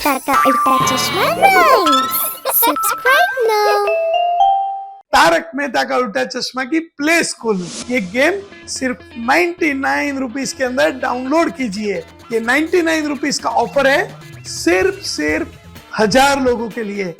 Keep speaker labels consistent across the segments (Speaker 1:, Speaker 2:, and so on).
Speaker 1: अवतार का उल्टा चश्मा rhymes. Subscribe now.
Speaker 2: Taarak Mehta Ka उल्टा चश्मा की प्ले स्कूल, ये गेम सिर्फ 99 रुपीज के अंदर डाउनलोड कीजिए। ये 99 रुपीज का ऑफर है, सिर्फ 1000 लोगों के लिए।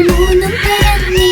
Speaker 1: മൂന്നും പറന്നേ.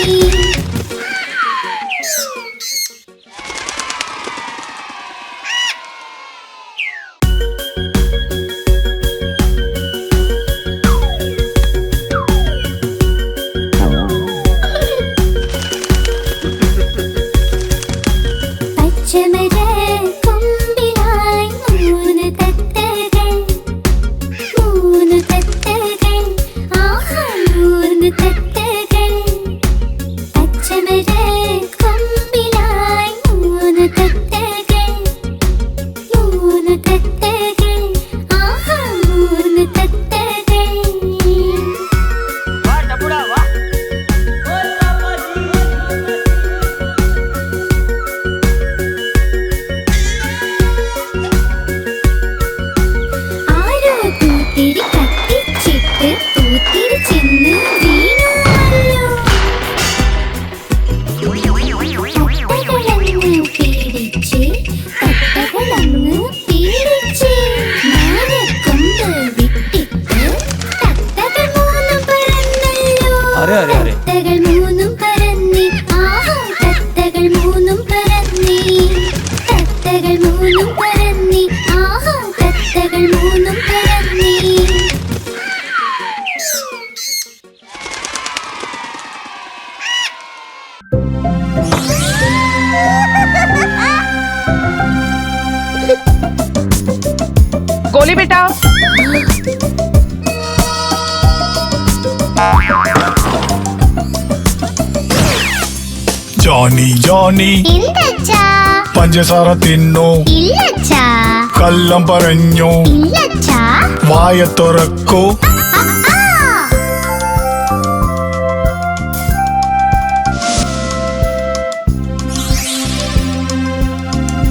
Speaker 3: गोली बेटा
Speaker 4: ಜಾನಿ ಜಾನಿ
Speaker 1: ഇല്ലച്ചാ
Speaker 4: പഞ്ചസാര തിന്നു
Speaker 1: ഇല്ലച്ചാ
Speaker 4: കള്ളം പറഞ്ഞു
Speaker 1: ഇല്ലച്ചാ
Speaker 4: വായ തുറക്കൂ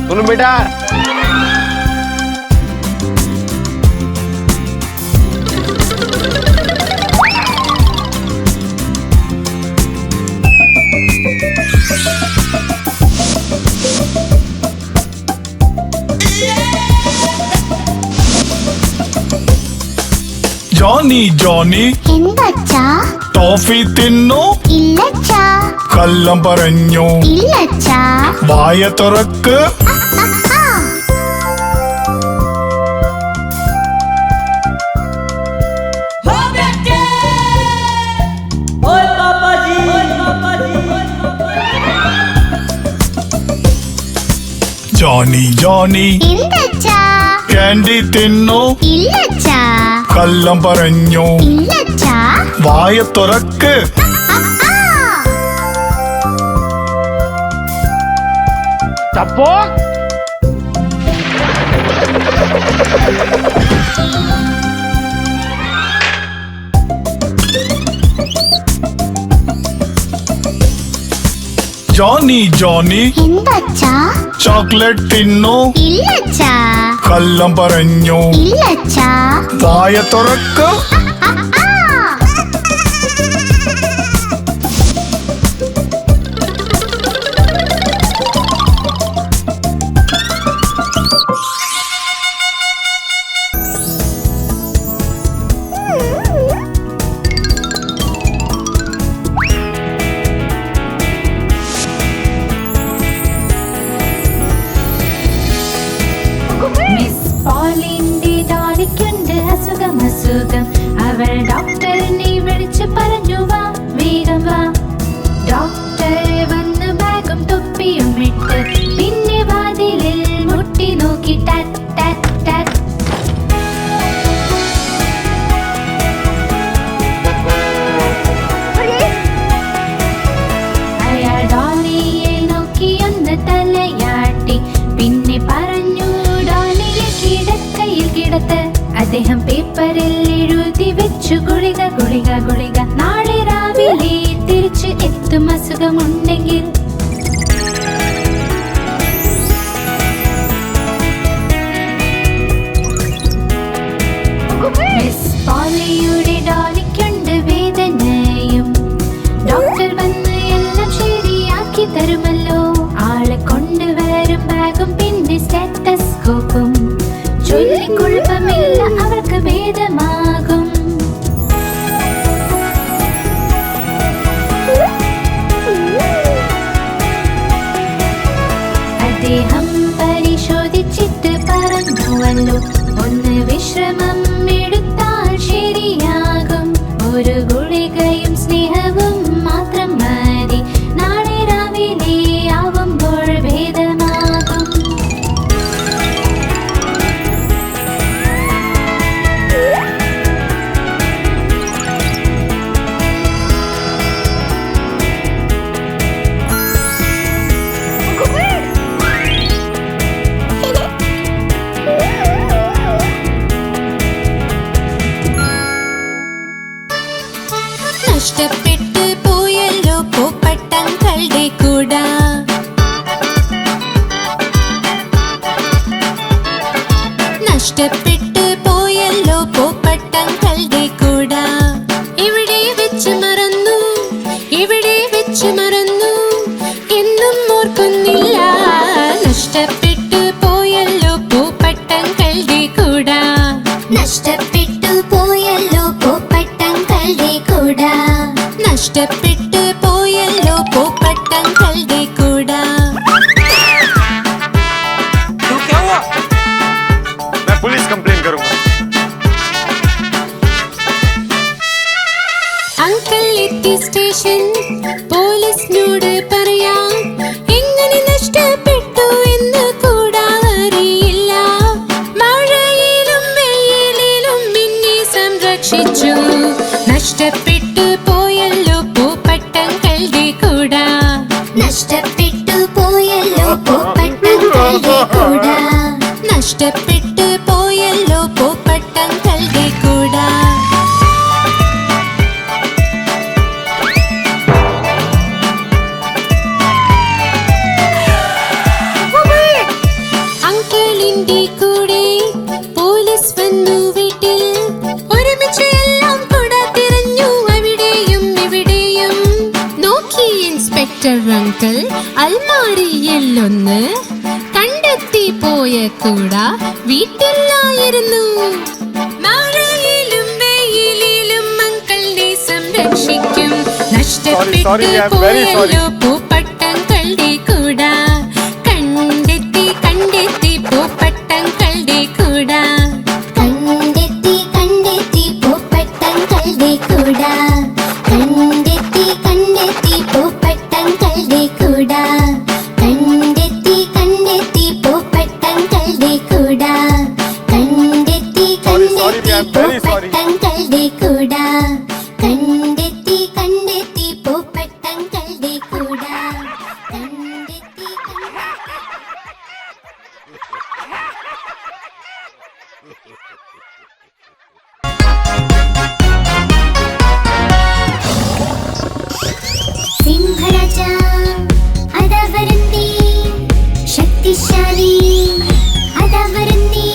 Speaker 3: सुन बेटा
Speaker 4: ಜಾನಿ ಜಾನಿ
Speaker 1: എന്തച്ചാ
Speaker 4: ടോഫി തിന്നു
Speaker 1: ഇല്ലച്ചാ
Speaker 4: കള്ളം പറഞ്ഞു
Speaker 1: ഇല്ലച്ചാ
Speaker 4: വായ തുറക്ക് ಜಾನಿ ಜಾನಿ
Speaker 1: എന്തച്ചാ
Speaker 4: ക്യാൻഡി തിന്നു
Speaker 1: ഇല്ലച്ചാ
Speaker 4: കള്ളം പറഞ്ഞു
Speaker 1: ഇല്ലച്ചാ
Speaker 4: വായ തുറക്ക്
Speaker 3: चप्पो
Speaker 4: ಜಾನಿ ಜಾನಿ
Speaker 1: എന്തച്ചാ
Speaker 4: ചോക്ലേറ്റ് തിന്നു
Speaker 1: ഇല്ലച്ചാ
Speaker 4: കള്ളം പറഞ്ഞു
Speaker 1: ഇല്ലച്ചാ
Speaker 4: വായ തുറക്ക്
Speaker 5: മിസ് പോളിന്റെ ഡോളിക്കുണ്ട് അസുഖം അസുഖം. അവൾ ഡോക്ടറിനെ വിളിച്ചു പറഞ്ഞു വാ വേഗം വാ. ഡോക്ടർ വന്ന് ബാഗും തൊപ്പിയും ഇട്ട് പിന്നെ വാതിലിൽ മുട്ടി നോക്കി ടാറ്റ് ടാറ്റ് ടാറ്റ്. അയാൾ ഡോളിയെ നോക്കി ഒന്ന് തലയാട്ടി പിന്നെ പറഞ്ഞു ഡോളിയെ കിടക്കയിൽ കിടത്ത്. അദ്ദേഹം പേപ്പറിൽ എഴുതി വെച്ചു ഗുളിക ഗുളിക ഗുളിക. നാളെ രാവിലെ തിരിച്ച് എത്തും അസുഖമുണ്ടെങ്കിൽ. മിസ് പോളിയുടെ ഡോളിക്കുണ്ട് വേദനയും. ഡോക്ടർ വന്ന് എല്ലാം ശരിയാക്കി തരുമല്ലോ. ആളെ കൊണ്ടുവരും ബാഗും പിന്നെ സ്റ്റെറ്റസ്കോപ്പും. ചൊല്ലിക്കുഴപ്പമില്ല അവൾക്ക് ഭേദമാകും. വെച്ചു മറന്നു എന്നും ഓർക്കുന്നില്ല. നഷ്ടപ്പെട്ടു പോയല്ലോ പൂപ്പട്ടങ്ങളുടെ കൂട. നഷ്ടപ്പെട്ടു പോയല്ലോ പൂപ്പട്ടങ്ങളുടെ കൂട. നഷ്ടപ്പെട്ടു പോയല്ലോ പൂപ്പട്ടങ്ങളുടെ കൂട.
Speaker 3: क्या हुआ? मैं पुलिस कंप्लेन करूंगा.
Speaker 5: അങ്കിൾ എത്തി സ്റ്റേഷൻ. പോലീസിനോട് പറയാം എങ്ങനെ നഷ്ടപ്പെട്ടു എന്ന് കൂടാ അറിയില്ല. മഴയിലും വെയിലിലും എന്നെ സംരക്ഷിച്ചു. നഷ്ടപ്പെട്ടു പോയല്ലോ പൂപ്പട്ടങ്ങളുടെ കൂട. നഷ്ടപ്പെട്ടു പോയല്ലോ പൂപ്പട്ടങ്ങളുടെ കൂട. നഷ്ടപ്പെട്ടു പോയല്ലോ പൂപ്പട്ടങ്ങളുടെ കൂട. അങ്കിളിന്റെ കൂടെ പോലീസ് വന്നു വീട്ടിൽ. ഒരുമിച്ച് എല്ലാം കൂട തിരഞ്ഞു അവിടെയും ഇവിടെയും. നോക്കി ഇൻസ്പെക്ടർ അങ്കിൾ അൽമാരിയിലൊന്ന്. കണ്ടെത്തി പോയ കൂട വീട്ടിലായിരുന്നു. മഴയിലും വെയിലിലും അങ്കിളിനെ സംരക്ഷിക്കും. നഷ്ടപ്പെട്ടു
Speaker 3: sorry, I am very sorry.
Speaker 5: പോയല്ലോ പൂപ്പട്ടങ്ങളുടെ കൂട. കണ്ടെത്തി കണ്ടെത്തി പൂപ്പട്ടങ്ങളുടെ കൂട. കണ്ടെത്തി കണ്ടെത്തി പൂപ്പട്ടങ്ങളുടെ കൂട. കണ്ടെത്തി കണ്ടെത്തി പൂപ്പട്ടങ്ങളുടെ കൂട. കണ്ടെത്തി കണ്ടെത്തി പൂപ്പട്ടങ്ങളുടെ കൂട. കണ്ടെത്തി
Speaker 3: Sorry, I am very sorry.
Speaker 5: പൂപ്പട്ടങ്ങളുടെ കൂട. കണ്ടെത്തി കണ്ടെത്തി പൂപ്പട്ടങ്ങളുടെ കൂട. കണ്ടെത്തി സിംഹരാജ അതാ വരുന്നേ, ശക്തിശാലി അതാ വരുന്നേ,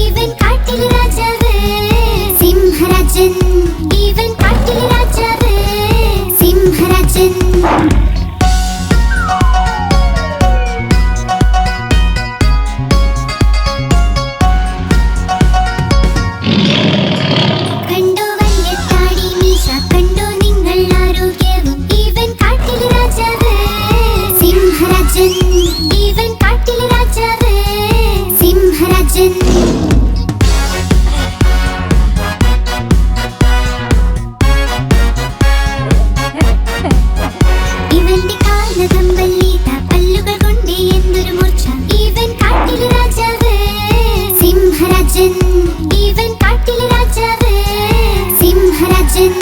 Speaker 5: ഇവൻ കാട്ടിലെ രാജാവ്. സിംഹരാജൻ ഇവൻ കാട്ടിലെ രാജാവ്. സിംഹരാജൻ കണ്ടു വലിയ താടി മീശ, കണ്ടു നിങ്ങൾ ആരോഗ്യവും, ഇവൻ കാട്ടിലെ രാജാവ്. സിംഹരാജൻ ഇവൻ കാട്ടിലെ രാജാവ്. സിംഹരാജൻ ഇവന്റെ കാൽനഖം വല്ലീത, പല്ലുകൾ കൊണ്ട് എന്തൊരു മൂർച്ച, ഇവൻ കാട്ടിലെ രാജാവ്. സിംഹരാജൻ ഇവൻ കാട്ടിലെ രാജാവ്. സിംഹരാജൻ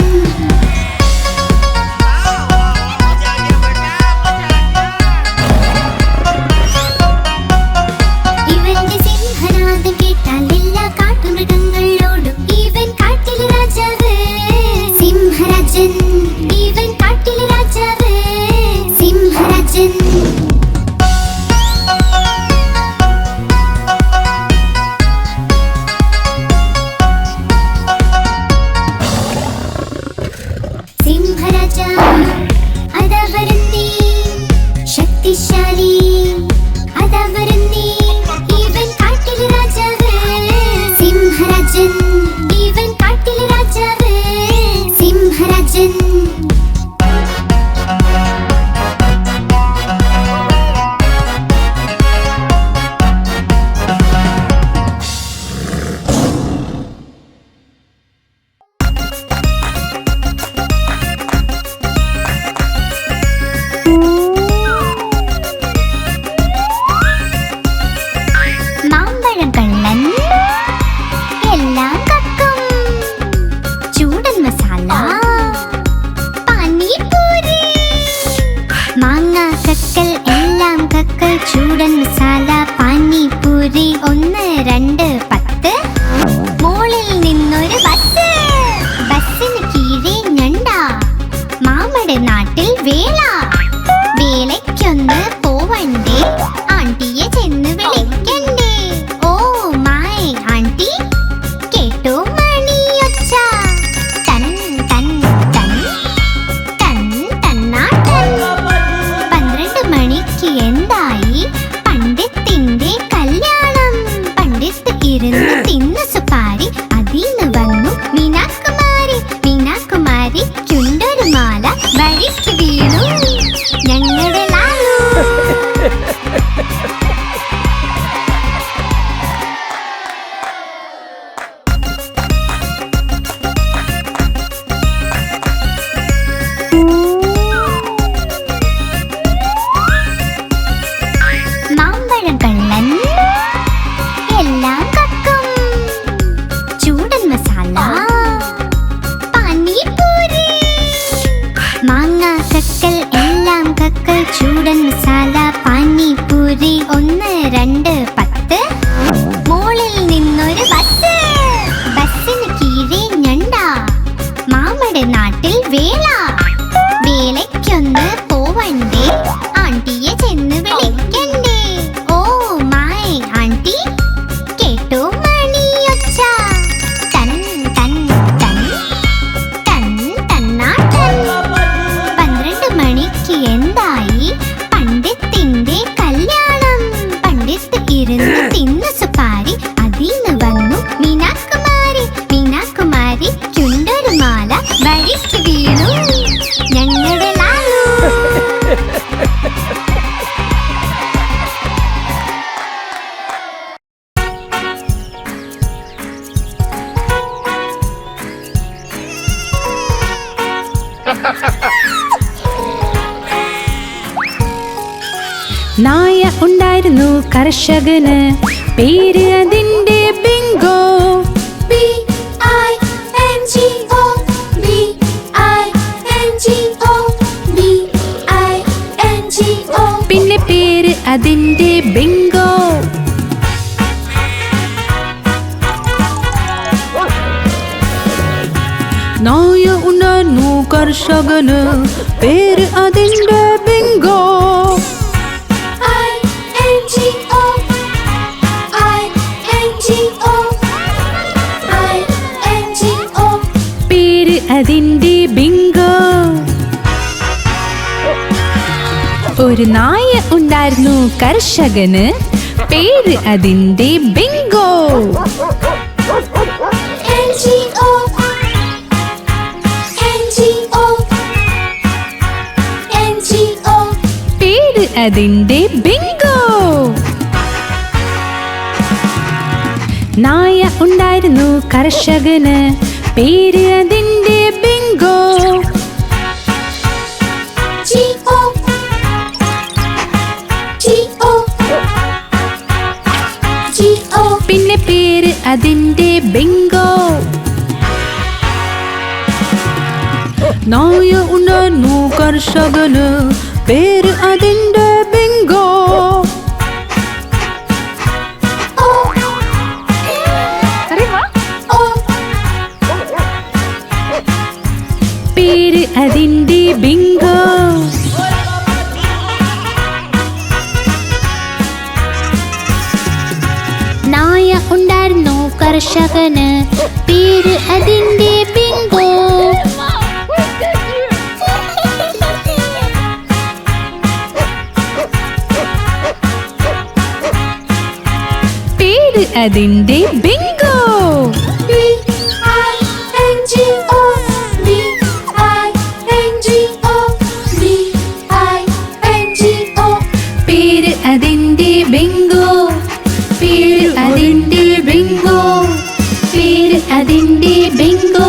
Speaker 5: ഇവന്റെ സിംഹനാദം കേട്ടാൽ എല്ലാ കാട്ടുമൃഗങ്ങളോടും, ഇവൻ കാട്ടിലെ രാജാവ്. സിംഹരാജൻ ഇവൻ കാട്ടിലെ രാജാവ്. സിംഹരാജൻ സിംഹരാജ അതാ വരുന്നേ, ശക്തിശാലി അതാ വരുന്നേ, ഇവൻ കാട്ടിലെ രാജാവ്. സിംഹരാജൻ ഇവൻ കാട്ടിലെ രാജാവ്. സിംഹരാജൻ മാമ്പഴം കള്ളൻ എല്ലാം കക്കും. ചൂടൻ മസാല പാനിപൂരി. മാങ്ങ കക്കൽ എല്ലാം കക്കൽ. ചൂടൻ മസാല പാനിപൂരി. 1, 2, 10. മോളിൽ നിന്നൊരു ബസ്. ബസ്സിന് കീഴെ ഞണ്ട. മാമയുടെ നാട്ടിൽ വേള. വേലയ്ക്കൊന്ന് പോവണ്ടേ, ആണ്ടിയെ ചെന്ന് വിളിക്കണ്ടേ. ഓ മൈ ആണ്ടി, കേട്ടോ മണിയൊച്ച. തൻ തൻ തൻ തൻ തന്നാട്ടൻ.
Speaker 1: മേലേക്കൊന്ന് പോവണ്ടേ, ആണ്ടിയെ ചെന്ന് വിളിക്കണ്ടേ. ഓ മൈ ആണ്ടി, കേട്ടോ മണിയൊച്ച. ടൻ ടൻ ടൻ ടൻ ടന്നാട്ടൻ. 12 മണിക്ക് എന്തായി പണ്ഡിത്തിന്റെ കല്യാണം. പണ്ഡിത്ത് ഇരുന്ന് തിന്നു സുപാരി, അതിന്ന് വന്നു മീനാകുമാരി. മീനാകുമാരിക്കുണ്ടൊരു മാല, വഴിക്ക് വീണു ഞങ്ങളുടെ ലാലു.
Speaker 5: നായ ഉണ്ടായിരുന്നു കർഷകന്, പേര് അതിന്റെ ബിങ്കോ.
Speaker 1: BINGO, BINGO.
Speaker 5: പിന്നെ പേര് അതിന്റെ ബിങ്കോ. നായ ഉണ്ടായിരുന്നു കർഷകന്, പേര് അതിന്റെ ബിങ്കോ. പേര് അതിന്റെ ബിങ്കോ. ഒരു നായ ഉണ്ടായിരുന്നു കർഷകന്, പേര് അതിന്റെ ബിങ്കോ. പേര് അതിന്റെ ബിങ്കോ. നായ ഉണ്ടായിരുന്നു കർഷകന്, പേര് അതിന്റെ ബിങ്കോ. പിന്നെ പേര് അതിന്റെ ബിങ്കോ. നായ ഉണ്ടായിരുന്നു കർഷകന്, പേര് അതിന്റെ ബിങ്കോ. പേര് അതിന്റെ ബിങ്കോ.
Speaker 1: നായ ഉണ്ടായിരുന്നു കർഷകന്, പേര് അതിന്റെ ബിങ്കോ.
Speaker 5: പേര് അതിന്റെ ബിങ്കോ. പേര് അതിന്റെ ബിങ്കോ. പേര് അതിന്റെ ബിങ്കോ. പേര് അതിന്റെ ബിങ്കോ.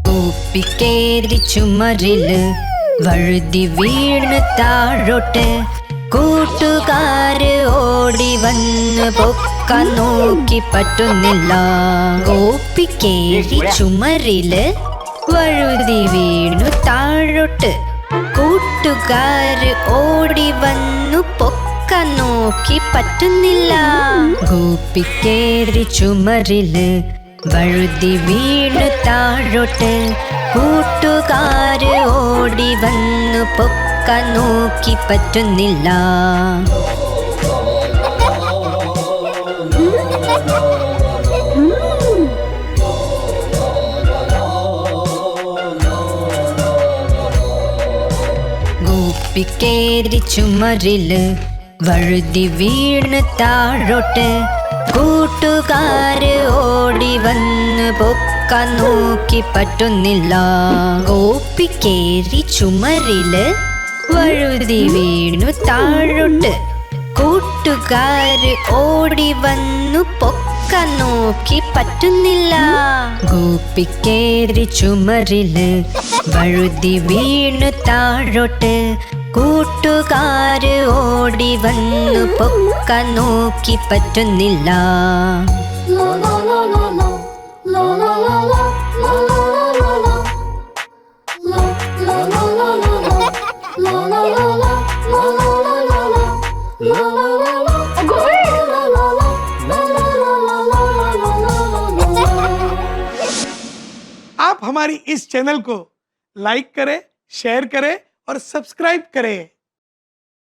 Speaker 6: കുപ്പിക്കേറി ചുമരില് വഴുതി വീണ് താഴോട്ട്, കൂട്ടുകാര് ഓടി വന്ന് പൊക്കാൻ നോക്കി പറ്റുന്നില്ല. കുപ്പിക്കേറി ചുമരില് വഴുതി വീണു താഴോട്ട്, കൂട്ടുകാര് ഓടി വന്നു പൊക്കാൻ നോക്കി പറ്റുന്നില്ല. കുപ്പിക്കേറി ചുമരില് വഴുതി വീണു താഴോട്ട്, കൂട്ടുകാര് ഓടി വന്നു പൊക്കാൻ നോക്കി പറ്റുന്നില്ല. കുപ്പിക്കേറി ചുമരില് വഴുതി വീണ് താഴോട്ട്, കൂട്ടുകാര് ഓടി വന്ന് പൊക്കാൻ നോക്കി പറ്റുന്നില്ല. കുപ്പിക്കേറി ചുമരില് വഴുതി വീണു താഴോട്ട്, കൂട്ടുകാര് ഓടി വന്നു പൊക്കാൻ നോക്കി പറ്റുന്നില്ല. കുപ്പിക്കേറി ചുമരില് വഴുതി വീണു താഴോട്ട്, കൂട്ടുകാര് ഓടി വന്നു പൊക്കാൻ നോക്കി പറ്റുന്നില്ല.
Speaker 2: आप हमारी इस चैनल को लाइक करें, शेयर करें और सब्सक्राइब करें।